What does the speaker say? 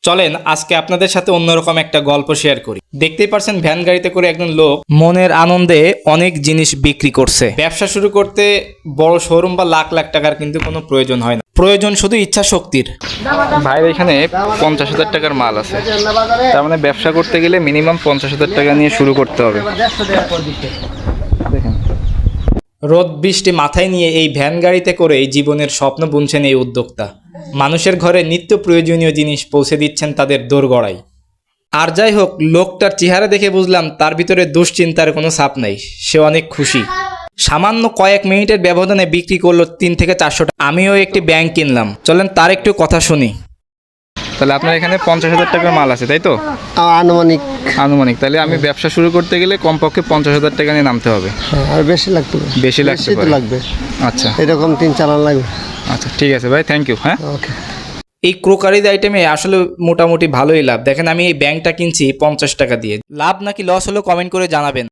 চলেন আজকে আপনাদের সাথে অন্যরকম একটা গল্প শেয়ার করি। দেখতেই পারছেন ভ্যান গাড়িতে করে একজন লোক মনের আনন্দে অনেক জিনিস বিক্রি করছে। ব্যবসা শুরু করতে বড় শোরুম বা লাখ লাখ টাকার কিন্তু কোনো প্রয়োজন হয় না, প্রয়োজন শুধু ইচ্ছা শক্তির। ভাইয়ের এখানে 50,000 টাকার মাল আছে, তার মানে ব্যবসা করতে গেলে মিনিমাম 50,000 টাকা নিয়ে শুরু করতে হবে। দেখেন, রোদ বৃষ্টি মাথায় নিয়ে এই ভ্যান গাড়িতে করে এই জীবনের স্বপ্ন বুনছেন এই উদ্যোক্তা। মানুষের ঘরে নিত্য প্রয়োজনীয় জিনিস পৌঁছে দিচ্ছেন তাদের দোরগড়ায়। আর যাই হোক, লোকটার চেহারা দেখে বুঝলাম তার ভিতরে দুশ্চিন্তার কোনো ছাপ নেই, সে অনেক খুশি। সামান্য কয়েক মিনিটের ব্যবধানে বিক্রি করলো 3 থেকে 400 টাকা। আমিও একটি ব্যাংক কিনলাম, চলেন তার একটু কথা শুনি। তাহলে আপনার এখানে 50,000 টাকার মাল আছে, তাই তো? আনুমানিক। আনুমানিক। তাহলে আমি ব্যবসা শুরু করতে গেলে কমপক্ষে 50,000 টাকা নিয়ে নামতে হবে। আর বেশি লাগবে? বেশি লাগতে তো পারে। লাগবে। আচ্ছা এরকম 3-4 লাগবে। আচ্ছা, ঠিক আছে ভাই, থ্যাংক ইউ। হ্যাঁ, ওকে। এই ক্রোকারিজ আইটেমে আসলে মোটামুটি ভালোই লাভ। দেখেন, আমি এই ব্যাংকটা কিনছি 50 টাকা দিয়ে। লাভ নাকি লস হলো কমেন্ট করে জানাবেন।